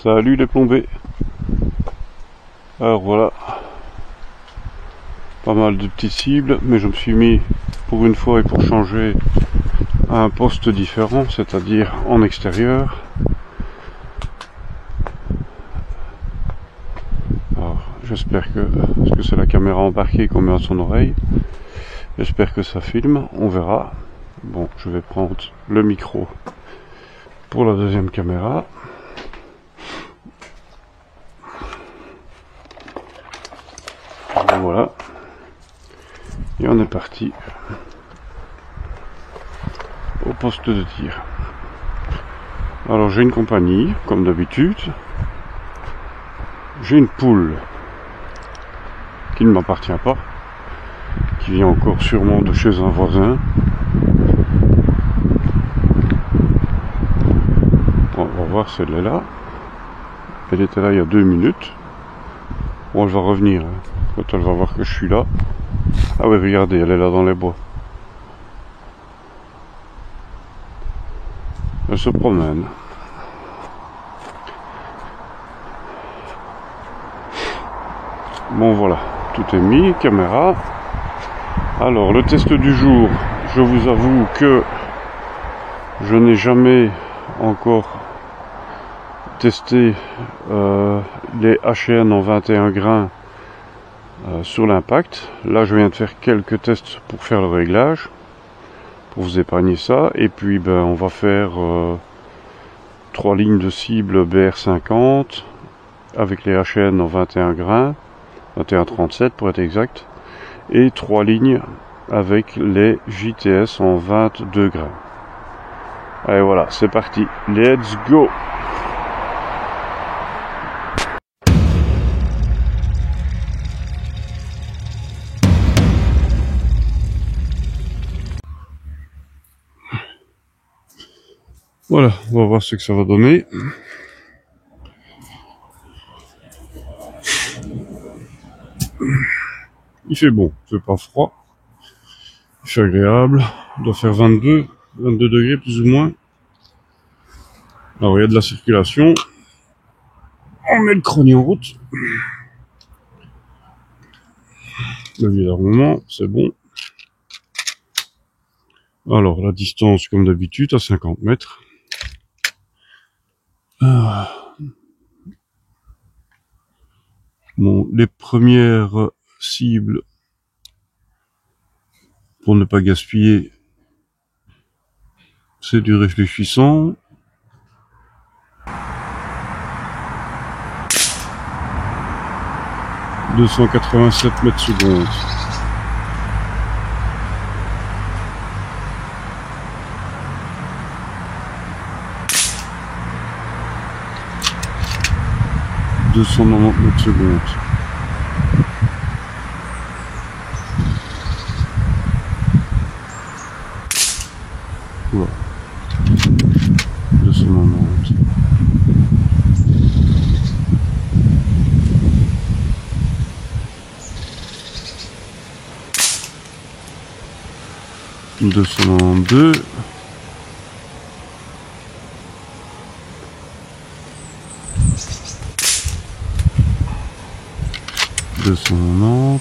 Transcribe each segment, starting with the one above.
Salut les plombés. Alors voilà, pas mal de petites cibles, mais je me suis mis pour une fois et pour changer à un poste différent, c'est-à-dire en extérieur. Alors j'espère que, parce que c'est la caméra embarquée qu'on met à son oreille, j'espère que ça filme, on verra. Bon, je vais prendre le micro pour la deuxième caméra. Voilà, et on est parti au poste de tir. Alors j'ai une compagnie, comme d'habitude. J'ai une poule qui ne m'appartient pas, qui vient encore sûrement de chez un voisin. On va voir si elle est là. Elle était là il y a 2 minutes. Bon, elle va revenir hein, quand elle va voir que je suis là. Ah oui, regardez, elle est là dans les bois. Elle se promène. Bon voilà, tout est mis, caméra. Alors le test du jour, je vous avoue que je n'ai jamais encore testé les HN en 21 grains sur l'impact. Là je viens de faire quelques tests pour faire le réglage, pour vous épargner ça. Et puis ben, on va faire 3 lignes de cible BR50 avec les HN en 21 grains, 21-37 pour être exact, et 3 lignes avec les JTS en 22 grains. Allez voilà, c'est parti, let's go! Voilà, on va voir ce que ça va donner. Il fait bon, il fait pas froid, il fait agréable, il doit faire 22 degrés plus ou moins. Alors il y a de la circulation, on met le chrony en route. Levier d'armement, c'est bon. Alors la distance comme d'habitude à 50 mètres. Bon, les premières cibles, pour ne pas gaspiller, c'est du réfléchissant. « 287 mètres secondes. » « 290 mètres secondes. » Voilà. 290. « 292. » 290.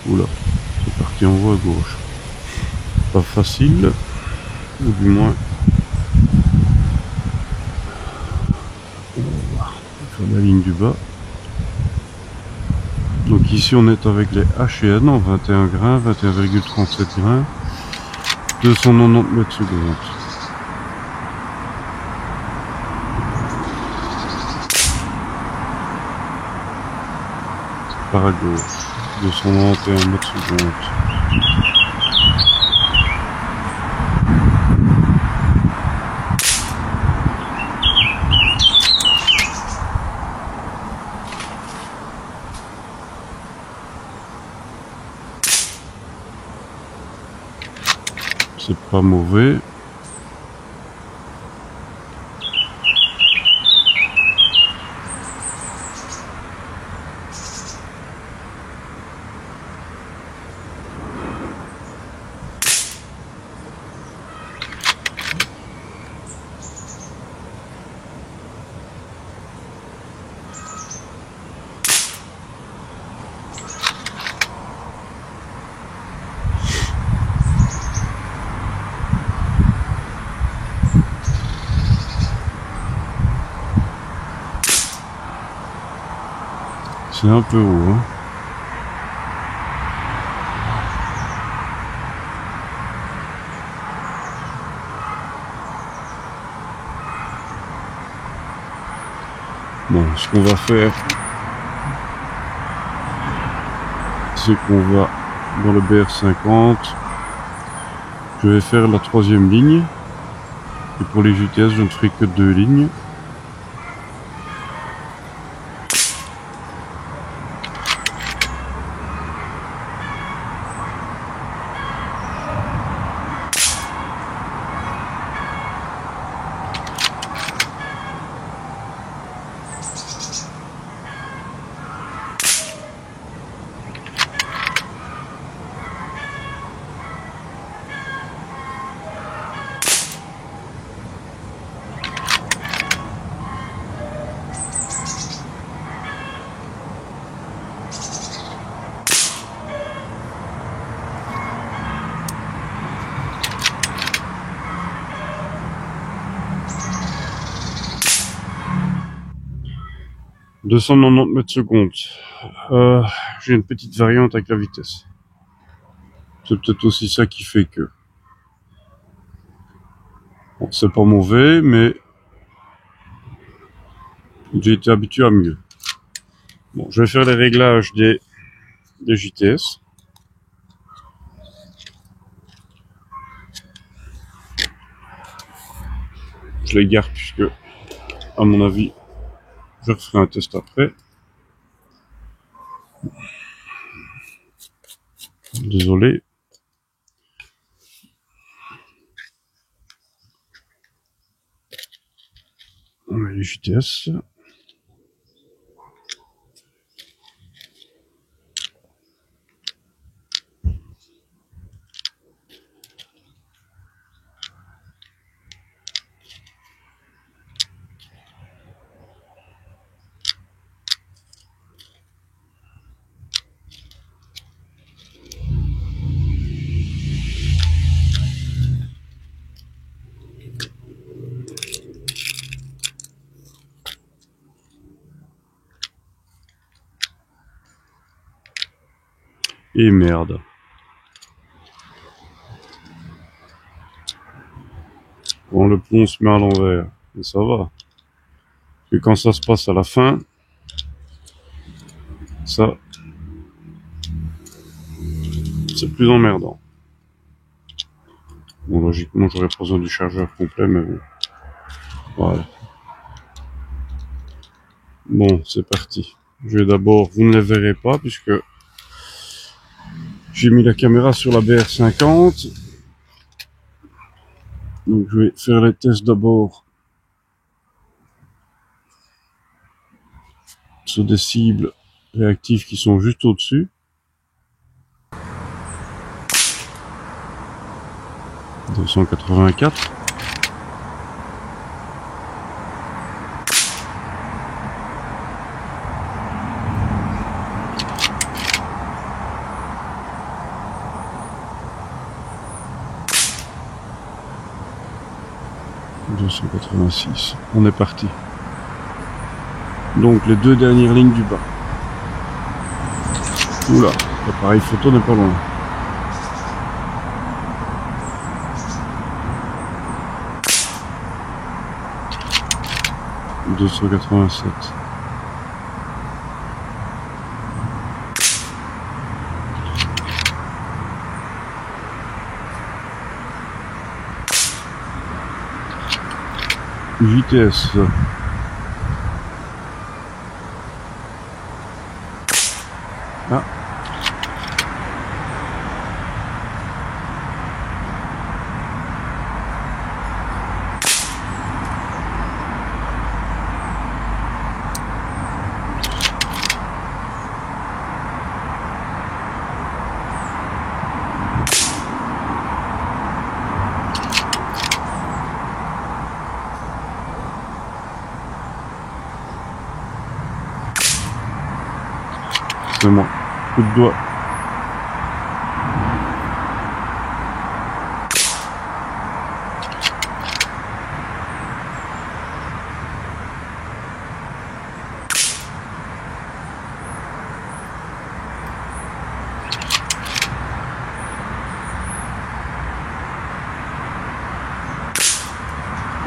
Oula, c'est parti en haut à gauche. Pas facile, ou du moins. On va faire la ligne du bas. Donc ici on est avec les HN en 21 grains, 21,37 grains, 290 mètres secondes. Par à gauche, 291 mètres secondes. C'est pas mauvais. C'est un peu haut, hein. Bon, ce qu'on va faire, c'est qu'on va dans le BR50. Je vais faire la 3e ligne. Et pour les JTS, je ne ferai que 2 lignes. « 290 mètres secondes. J'ai une petite variante avec la vitesse. C'est peut-être aussi ça qui fait que... Bon, c'est pas mauvais, mais... j'ai été habitué à mieux. Bon, je vais faire les réglages des JTS. Je les garde puisque, à mon avis, je referai un test après. Désolé. On met les JTS. Et merde. Bon, le plomb se met à l'envers. Mais ça va. Et quand ça se passe à la fin, ça, c'est plus emmerdant. Bon, logiquement, j'aurais pas besoin du chargeur complet, mais bon. Voilà. Bon, c'est parti. Je vais d'abord, vous ne les verrez pas puisque j'ai mis la caméra sur la BR50. Donc je vais faire les tests d'abord sur des cibles réactives qui sont juste au-dessus. « 284. « 286. On est parti. Donc les 2 dernières lignes du bas. Oula, l'appareil photo n'est pas loin. « 287. JTS. Ah. C'est moi. Coup de doigt.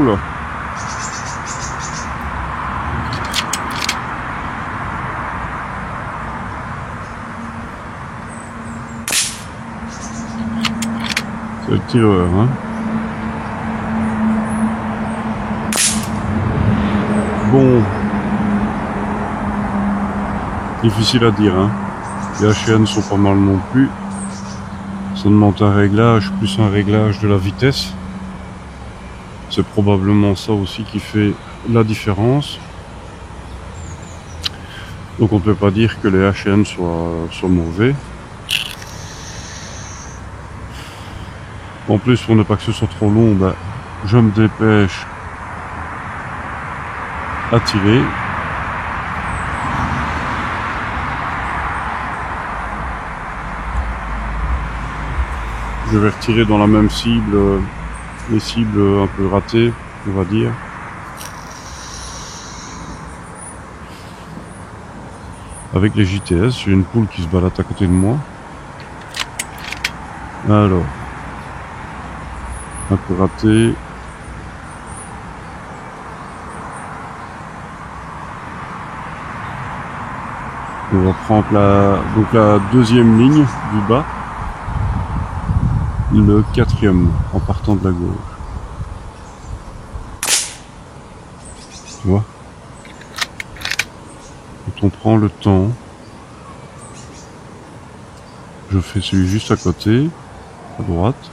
Oula. C'est le tireur, hein. Bon. Difficile à dire, hein. Les HN sont pas mal non plus. Ça demande un réglage, plus un réglage de la vitesse. C'est probablement ça aussi qui fait la différence. Donc on ne peut pas dire que les HN soient mauvais. En plus, pour ne pas que ce soit trop long, ben, je me dépêche à tirer. Je vais retirer dans la même cible, les cibles un peu ratées, on va dire. Avec les JTS, j'ai une poule qui se balade à côté de moi. Alors, un peu raté. On va prendre la deuxième ligne du bas. Le quatrième en partant de la gauche. Tu vois? Quand on prend le temps, je fais celui juste à côté, à droite.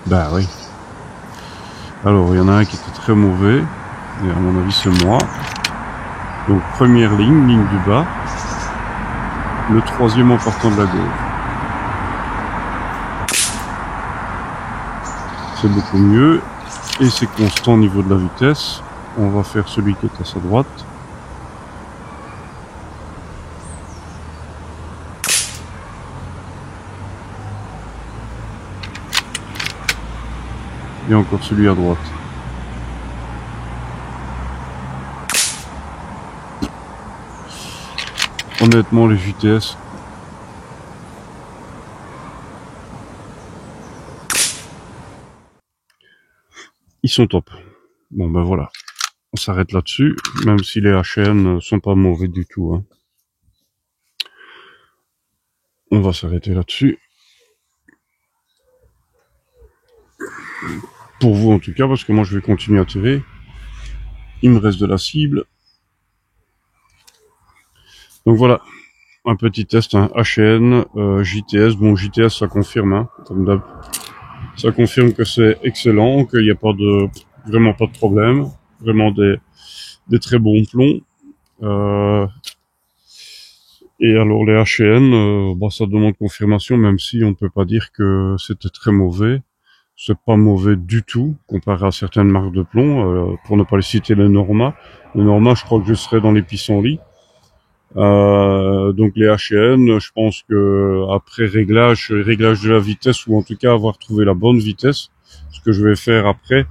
Bah oui. Alors, il y en a un qui était très mauvais, et à mon avis c'est moi. Donc première ligne du bas. Le troisième en partant de la gauche. C'est beaucoup mieux. Et c'est constant au niveau de la vitesse. On va faire celui qui est à sa droite. Et encore celui à droite. Honnêtement, les JTS, ils sont top. Bon ben voilà, on s'arrête là-dessus, même si les HN sont pas mauvais du tout, hein. On va s'arrêter là-dessus. Pour vous en tout cas, parce que moi je vais continuer à tirer. Il me reste de la cible. Donc voilà, un petit test, hein. HN, JTS. Bon, JTS ça confirme, hein, comme d'hab. Ça confirme que c'est excellent, qu'il n'y a pas vraiment pas de problème. Vraiment des très bons plombs. Et alors les HN, bah, ça demande confirmation, même si on ne peut pas dire que c'était très mauvais. C'est pas mauvais du tout, comparé à certaines marques de plomb, pour ne pas les citer les Norma. Les Norma, je crois que je serais dans les pissenlits. Donc les HN, je pense que après réglage de la vitesse, ou en tout cas avoir trouvé la bonne vitesse, ce que je vais faire après,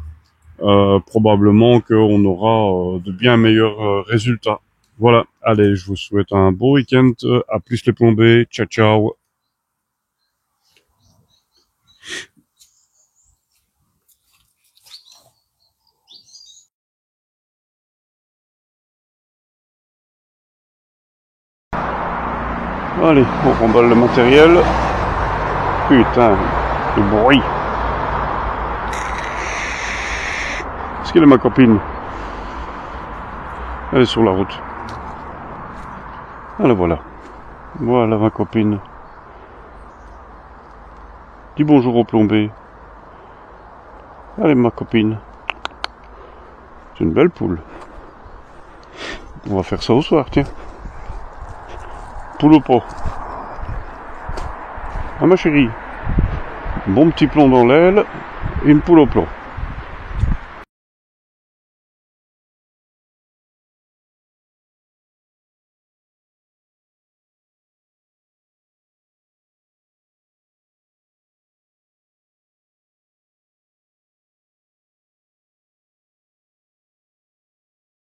probablement qu'on aura de bien meilleurs résultats. Voilà, allez, je vous souhaite un beau week-end, à plus les plombés, ciao ciao. Allez, on remballe le matériel. Putain, le bruit. Est-ce qu'elle est ma copine? Elle est sur la route. Allez, voilà. Voilà ma copine. Dis bonjour au plombé. Allez ma copine. C'est une belle poule. On va faire ça au soir, tiens. Poule au pot. Ah ma chérie. Bon petit plomb dans l'aile et une poule au plomb.